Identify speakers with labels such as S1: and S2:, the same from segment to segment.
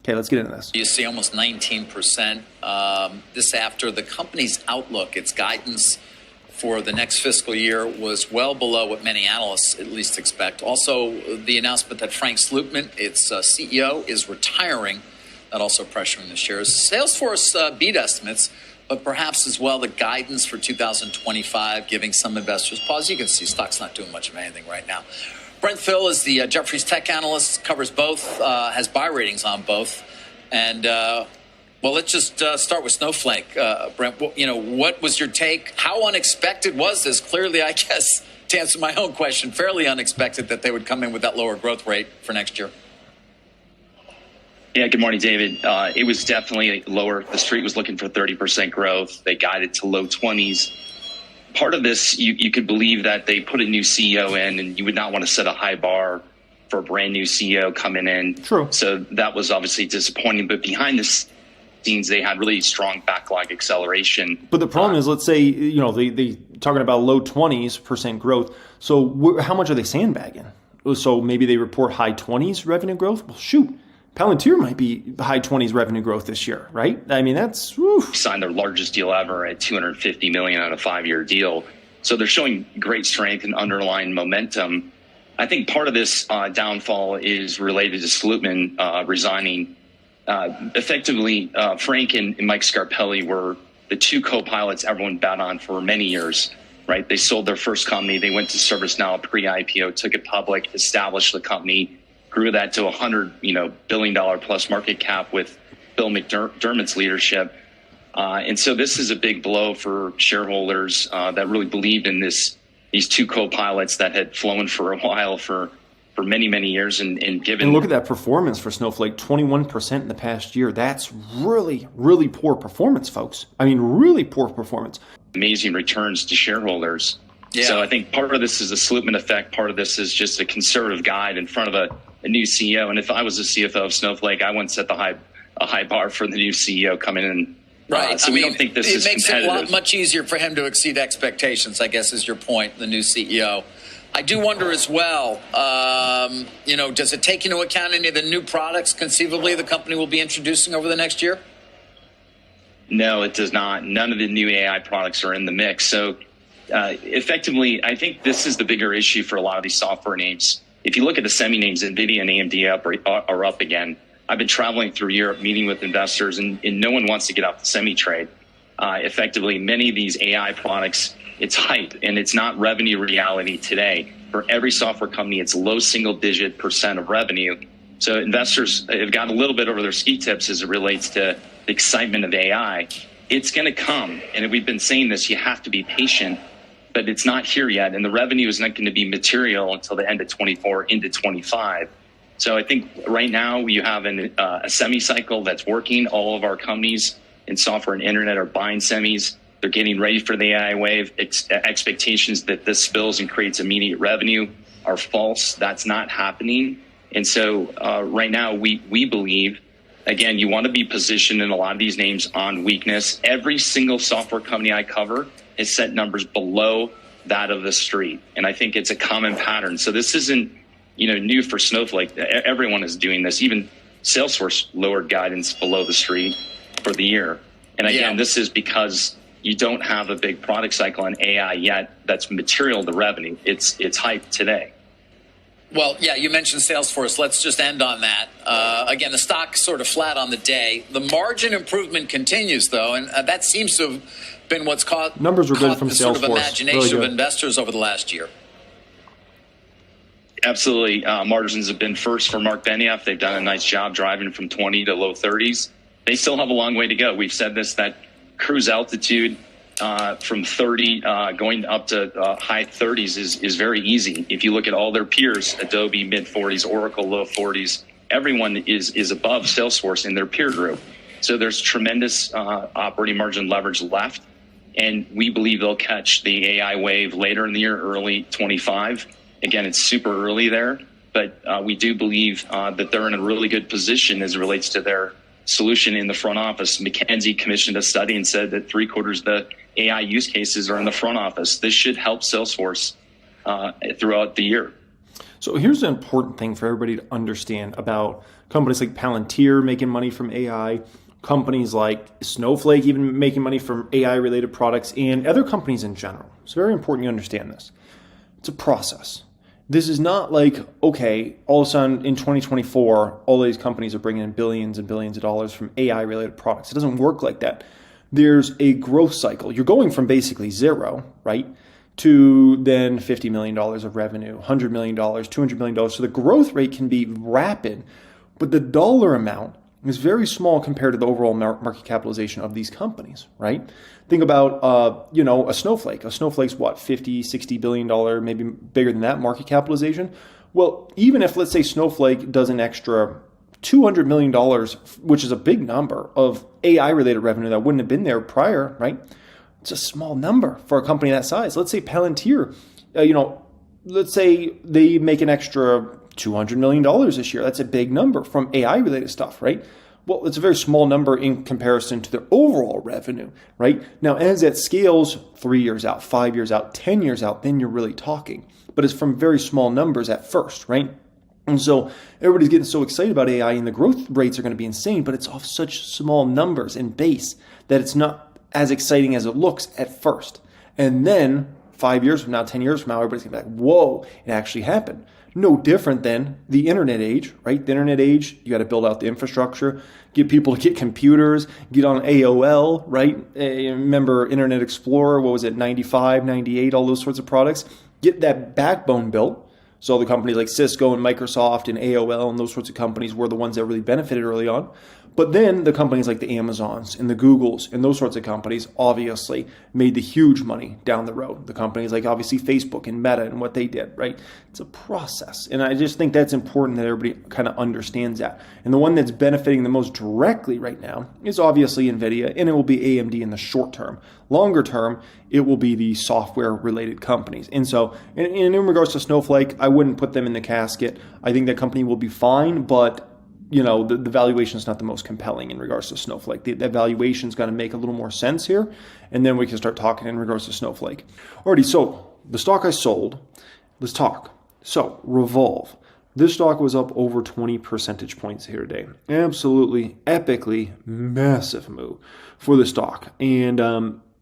S1: Okay, let's get into this.
S2: You see almost 19%. This after the company's outlook, its guidance for the next fiscal year was well below what many analysts at least expect. Also, the announcement that Frank Slootman, its CEO, is retiring, that also pressuring the shares. Salesforce beat estimates, but perhaps as well the guidance for 2025, giving some investors pause. You can see stock's not doing much of anything right now. Brent Thill is the Jefferies tech analyst, covers both, has buy ratings on both. And, well, let's just start with Snowflake. Brent, what was your take? How unexpected was this? Clearly, I guess, to answer my own question, fairly unexpected that they would come in with that lower growth rate for next year.
S3: Yeah, good morning, David. It was definitely lower. The street was looking for 30% growth. They guided to low 20s. Part of this, you could believe that they put a new CEO in, and you would not want to set a high bar for a brand new CEO coming in.
S1: True.
S3: So that was obviously disappointing. But behind the scenes, they had really strong backlog acceleration.
S1: But the problem is, let's say, they talking about low 20% growth. So how much are they sandbagging? So maybe they report high 20s revenue growth? Well, shoot. Palantir might be high 20s revenue growth this year, right? I mean, that's
S3: signed their largest deal ever at $250 million on a 5-year deal. So they're showing great strength and underlying momentum. I think part of this downfall is related to Slootman resigning. Effectively, Frank and Mike Scarpelli were the two co-pilots everyone bet on for many years, right? They sold their first company. They went to ServiceNow pre-IPO, took it public, established the company, grew that to $100 billion plus market cap with Bill McDermott's leadership. And so this is a big blow for shareholders that really believed in these two co-pilots that had flown for a while for many, many years. And
S1: look at that performance for Snowflake, 21% in the past year. That's really, really poor performance, folks. I mean, really poor performance.
S3: Amazing returns to shareholders. Yeah. So I think part of this is a Slootman effect. Part of this is just a conservative guide in front of a new CEO. And if I was the CFO of Snowflake, I wouldn't set a high bar for the new CEO coming in.
S2: Right.
S3: So we don't think this is competitive.
S2: It makes it much easier for him to exceed expectations, I guess, is your point, the new CEO. I do wonder as well, does it take into account any of the new products conceivably the company will be introducing over the next year?
S3: No, it does not. None of the new AI products are in the mix. So effectively, I think this is the bigger issue for a lot of these software names. If you look at the semi names, NVIDIA and AMD are up again. I've been traveling through Europe, meeting with investors, and no one wants to get off the semi trade. Effectively, many of these AI products, it's hype, and it's not revenue reality today. For every software company, it's low single-digit % of revenue. So investors have got a little bit over their ski tips as it relates to the excitement of AI. It's going to come, and we've been saying this, you have to be patient, but it's not here yet, and the revenue is not going to be material until the end of 24 into 25. So I think right now you have a semi cycle that's working. All of our companies in software and internet are buying semis. They're getting ready for the AI wave. Expectations that this spills and creates immediate revenue are false. That's not happening. And so right now we believe, again, you want to be positioned in a lot of these names on weakness. Every single software company I cover has set numbers below that of the street. And I think it's a common pattern. So this isn't new for Snowflake. Everyone is doing this. Even Salesforce lowered guidance below the street for the year. And again, this is because you don't have a big product cycle on AI yet that's material to revenue. It's hype today.
S2: Well, yeah, you mentioned Salesforce. Let's just end on that. Again, the stock's sort of flat on the day. The margin improvement continues, though, and that seems to have been what's caught
S1: numbers were good from
S2: the
S1: Salesforce.
S2: Sort of imagination
S1: really
S2: of investors over the last year.
S3: Absolutely. Margins have been first for Mark Benioff. They've done a nice job driving from 20 to low 30s. They still have a long way to go. We've said this, that cruise altitude from 30 going up to high 30s is very easy. If you look at all their peers, Adobe mid 40s, Oracle low 40s, everyone is above Salesforce in their peer group. So there's tremendous operating margin leverage left. And we believe they'll catch the AI wave later in the year, early 25. Again, it's super early there, but we do believe that they're in a really good position as it relates to their solution in the front office. McKinsey commissioned a study and said that 3/4 of the AI use cases are in the front office. This should help Salesforce throughout the year.
S1: So here's an important thing for everybody to understand about Companies like Palantir making money from AI, companies like Snowflake even making money from AI-related products, and other companies in general. It's very important you understand this. It's a process. This is not like, okay, all of a sudden in 2024, all these companies are bringing in billions and billions of dollars from AI-related products. It doesn't work like that. There's a growth cycle. You're going from basically zero, right, to then $50 million of revenue, $100 million, $200 million. So the growth rate can be rapid, but the dollar amount is very small compared to the overall market capitalization of these companies, right? Think about, a Snowflake. A Snowflake's what, $50, $60 billion, maybe bigger than that market capitalization? Well, even if, let's say, Snowflake does an extra $200 million, which is a big number of AI-related revenue that wouldn't have been there prior, right? It's a small number for a company that size. Let's say Palantir, let's say they make an extra $200 million this year. That's a big number from AI-related stuff, right? Well, it's a very small number in comparison to their overall revenue, right? Now, as that scales 3 years out, 5 years out, 10 years out, then you're really talking. But it's from very small numbers at first, right? And so everybody's getting so excited about AI and the growth rates are going to be insane, but it's off such small numbers and base that it's not as exciting as it looks at first. And then 5 years from now, 10 years from now, everybody's going to be like, whoa, it actually happened. No different than the internet age, right? The internet age, you got to build out the infrastructure, get people to get computers, get on AOL, right? Remember Internet Explorer, what was it, 95, 98, all those sorts of products. Get that backbone built. So the companies like Cisco and Microsoft and AOL and those sorts of companies were the ones that really benefited early on. But then the companies like the Amazons and the Googles and those sorts of companies obviously made the huge money down the road. The companies like obviously Facebook and Meta and what they did, right? It's a process. And I just think that's important that everybody kind of understands that. And the one that's benefiting the most directly right now is obviously NVIDIA, and it will be AMD in the short term. Longer term, it will be the software related companies. And so in regards to Snowflake, I wouldn't put them in the casket. I think that company will be fine, but the valuation is not the most compelling in regards to Snowflake. The valuation is going to make a little more sense here, and then we can start talking in regards to Snowflake. Alrighty, so the stock I sold, let's talk. So Revolve. This stock was up over 20 percentage points here today. Absolutely, epically massive move for the stock. And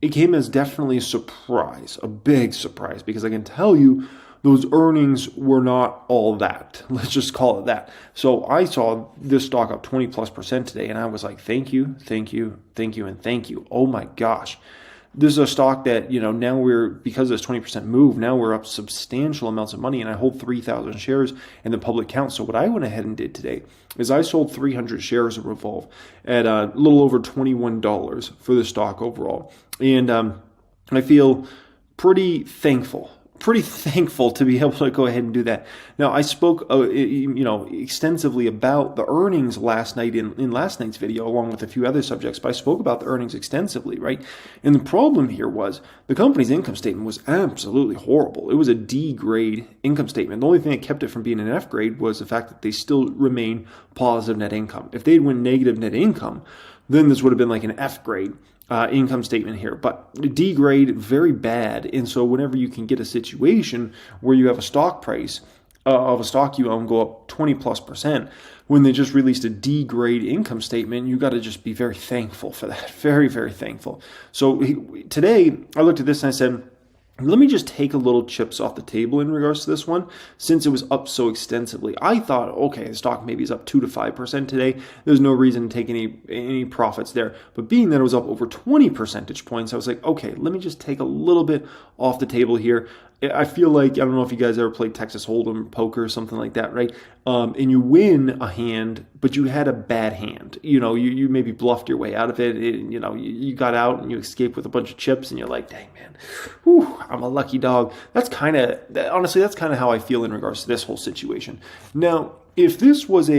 S1: it came as definitely a surprise, a big surprise, because I can tell you those earnings were not all that. Let's just call it that. So I saw this stock up 20+% today, and I was like, thank you, thank you, thank you, and thank you. Oh my gosh. This is a stock that, now because of this 20% move, now we're up substantial amounts of money, and I hold 3,000 shares in the public count. So what I went ahead and did today is I sold 300 shares of Revolve at a little over $21 for the stock overall. And I feel pretty thankful to be able to go ahead and do that. Now, I spoke, extensively about the earnings last night in last night's video, along with a few other subjects, but I spoke about the earnings extensively, right? And the problem here was the company's income statement was absolutely horrible. It was a D grade income statement. The only thing that kept it from being an F grade was the fact that they still remain positive net income. If they'd went negative net income, then this would have been like an F grade income statement here, but D grade, very bad. And so whenever you can get a situation where you have a stock price of a stock you own go up 20+%, when they just released a D grade income statement, you got to just be very thankful for that. Very, very thankful. So today I looked at this and I said, let me just take a little chips off the table in regards to this one, since it was up so extensively. I thought, okay, the stock maybe is up 2 to 5% today. There's no reason to take any profits there. But being that it was up over 20 percentage points, I was like, okay, let me just take a little bit off the table here. I feel like, I don't know if you guys ever played Texas Hold'em, poker, or something like that, right? And you win a hand, but you had a bad hand. You maybe bluffed your way out of it. You got out and you escaped with a bunch of chips, and you're like, dang, man, whew, I'm a lucky dog. Honestly, that's kind of how I feel in regards to this whole situation. Now, if this was,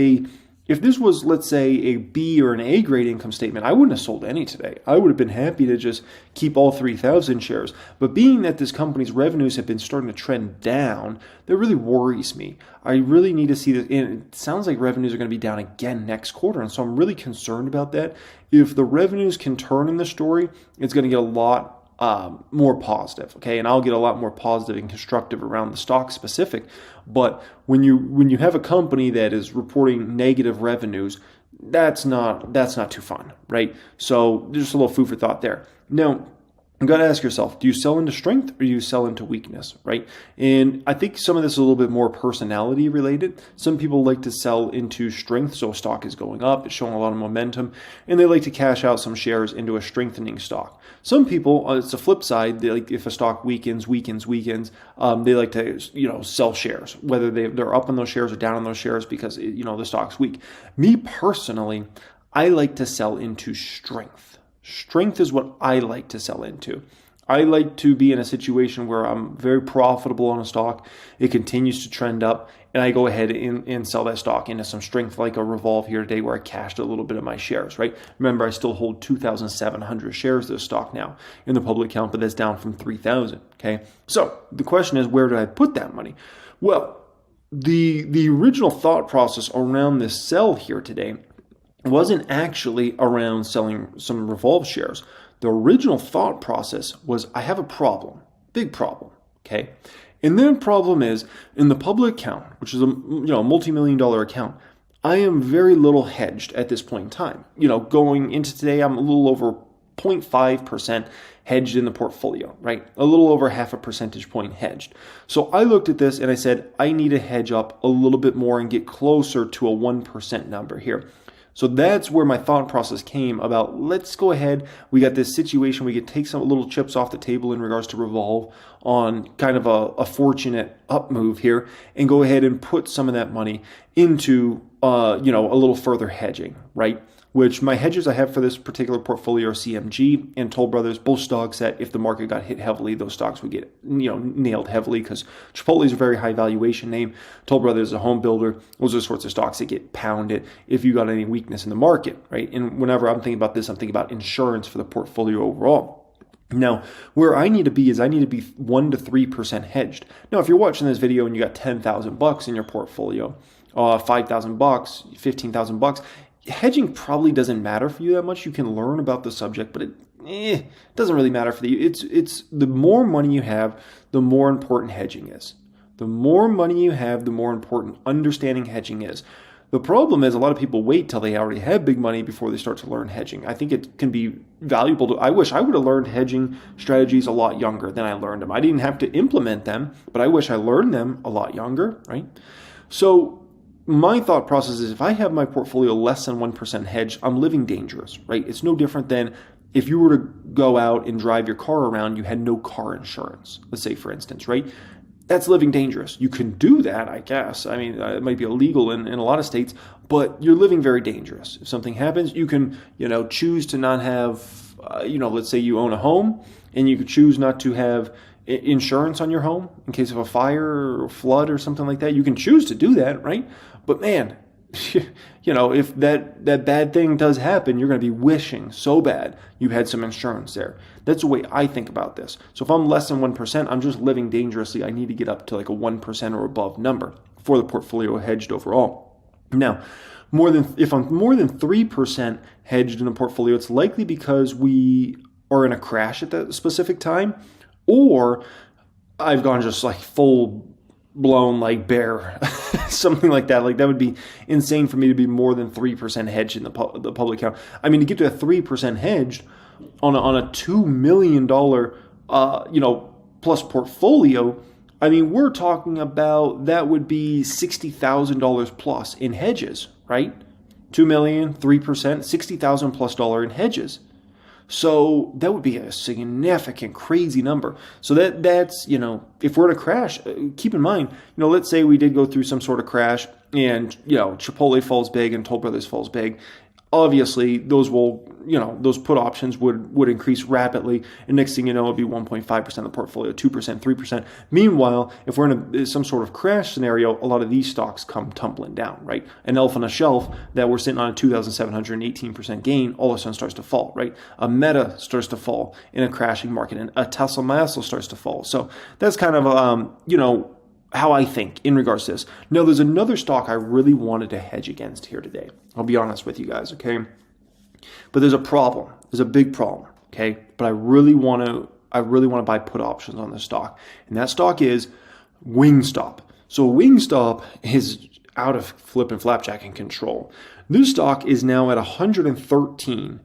S1: let's say, a B or an A grade income statement, I wouldn't have sold any today. I would have been happy to just keep all 3,000 shares. But being that this company's revenues have been starting to trend down, that really worries me. I really need to see this. And it sounds like revenues are going to be down again next quarter. And so I'm really concerned about that. If the revenues can turn in the story, it's going to get a lot more positive, okay? And I'll get a lot more positive and constructive around the stock specific. But when you have a company that is reporting negative revenues, that's not too fun, right? So just a little food for thought there. Now, you got to ask yourself, do you sell into strength or do you sell into weakness, right? And I think some of this is a little bit more personality related. Some people like to sell into strength, so a stock is going up, it's showing a lot of momentum, and they like to cash out some shares into a strengthening stock. Some people, it's the flip side, they like if a stock weakens, they like to sell shares, whether they're up on those shares or down on those shares because the stock's weak. Me personally, I like to sell into strength. Strength is what I like to sell into. I like to be in a situation where I'm very profitable on a stock. It continues to trend up, and I go ahead and sell that stock into some strength, like a Revolve here today where I cashed a little bit of my shares, right? Remember, I still hold 2,700 shares of this stock now in the public count, but that's down from 3,000, okay? So the question is, where do I put that money? Well, the original thought process around this sell here today wasn't actually around selling some Revolve shares. The original thought process was, I have a problem, big problem, okay? And the problem is, in the public account, which is a multi-million-dollar account, I am very little hedged at this point in time. Going into today, I'm a little over 0.5% hedged in the portfolio, right? A little over half a percentage point hedged. So I looked at this and I said, I need to hedge up a little bit more and get closer to a 1% number here. So that's where my thought process came about, let's go ahead. We got this situation. We could take some little chips off the table in regards to Revolve on kind of a fortunate up move here and go ahead and put some of that money into, a little further hedging, right? Which my hedges I have for this particular portfolio are CMG and Toll Brothers, both stocks that if the market got hit heavily, those stocks would get nailed heavily because Chipotle is a very high valuation name. Toll Brothers is a home builder. Those are the sorts of stocks that get pounded if you got any weakness in the market, right? And whenever I'm thinking about this, I'm thinking about insurance for the portfolio overall. Now, where I need to be is I need to be 1 to 3% hedged. Now, if you're watching this video and you got $10,000 in your portfolio, $5,000, $15,000, hedging probably doesn't matter for you that much. You can learn about the subject, but it doesn't really matter for you. It's the more money you have, the more important hedging is. The more money you have, the more important understanding hedging is. The problem is a lot of people wait till they already have big money before they start to learn hedging. I think it can be valuable. I wish I would have learned hedging strategies a lot younger than I learned them. I didn't have to implement them, but I wish I learned them a lot younger, right? So my thought process is if I have my portfolio less than 1% hedged, I'm living dangerous, right? It's no different than if you were to go out and drive your car around, you had no car insurance, let's say, for instance, right? That's living dangerous. You can do that, I guess. I mean, it might be illegal in a lot of states, but you're living very dangerous. If something happens, you can, choose to not have, let's say you own a home and you could choose not to have insurance on your home in case of a fire or flood or something like that. You can choose to do that, right? But man, if that bad thing does happen, you're going to be wishing so bad you had some insurance there. That's the way I think about this. So if I'm less than 1%, I'm just living dangerously. I need to get up to like a 1% or above number for the portfolio hedged overall. Now, if I'm more than 3% hedged in a portfolio, it's likely because we are in a crash at that specific time, or I've gone just like full blown like bear, something like that. Like that would be insane for me to be more than 3% hedged in the public account. I mean, to get to a 3% hedged on a $2 million, plus portfolio, I mean, we're talking about that would be $60,000 plus in hedges, right? 2 million, 3%, $60,000 plus in hedges. So that would be a significant, crazy number. So that's, if we're in a crash, keep in mind, let's say we did go through some sort of crash and, Chipotle falls big and Toll Brothers falls big. Obviously, those will, those put options would increase rapidly. And next thing you know, it'd be 1.5% of the portfolio, 2%, 3%. Meanwhile, if we're in some sort of crash scenario, a lot of these stocks come tumbling down, right? An elf on a shelf that we're sitting on a 2,718% gain, all of a sudden starts to fall, right? A Meta starts to fall in a crashing market, and a Tesla also starts to fall. So that's kind of, how I think in regards to this. Now, there's another stock I really wanted to hedge against here today. I'll be honest with you guys, okay? But there's a problem. There's a big problem, okay? But I really want to I really want to buy put options on this stock. And that stock is Wingstop. So Wingstop is out of flipping flapjacking control. This stock is now at 113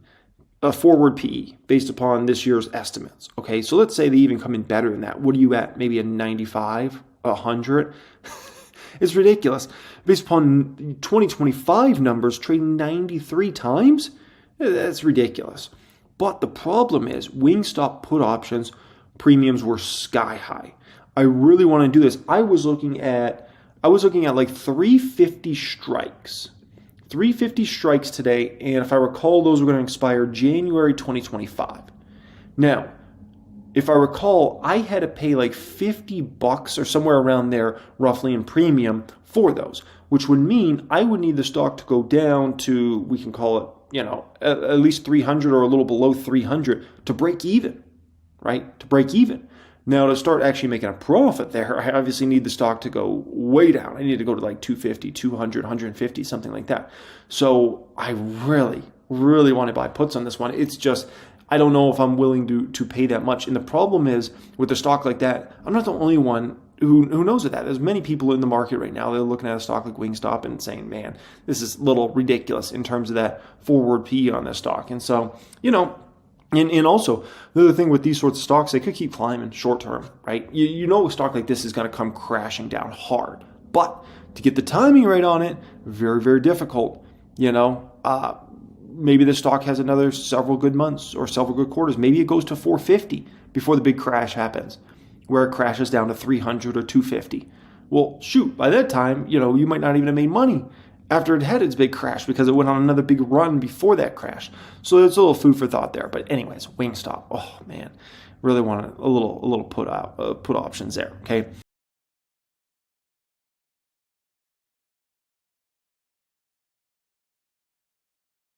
S1: forward PE based upon this year's estimates. Okay, so let's say they even come in better than that. What are you at? Maybe a 95, 100? It's ridiculous. Based upon 2025 numbers, trading 93 times? That's ridiculous. But the problem is Wingstop put options premiums were sky high. I really want to do this. I was looking at like 350 strikes. 350 strikes today, and if I recall, those were going to expire January 2025. Now, if I recall, I had to pay like $50 or somewhere around there, roughly in premium for those, which would mean I would need the stock to go down to, we can call it, at least 300 or a little below 300 to break even, right? To break even. Now, to start actually making a profit there, I obviously need the stock to go way down. I need to go to like 250, 200, 150, something like that. So I really, really want to buy puts on this one. It's just, I don't know if I'm willing to pay that much. And the problem is, with a stock like that, I'm not the only one who knows of that. There's many people in the market right now. They're looking at a stock like Wingstop and saying, man, this is a little ridiculous in terms of that forward PE on this stock. And so, and also, the other thing with these sorts of stocks, they could keep climbing short term, right? You know a stock like this is going to come crashing down hard. But to get the timing right on it, very, very difficult. Maybe the stock has another several good months or several good quarters. Maybe it goes to 450 before the big crash happens, where it crashes down to 300 or 250. Well, shoot, by that time, you might not even have made money after it had its big crash because it went on another big run before that crash. So there's a little food for thought there. But anyways, Wingstop. Oh man, really want a little put options there. Okay.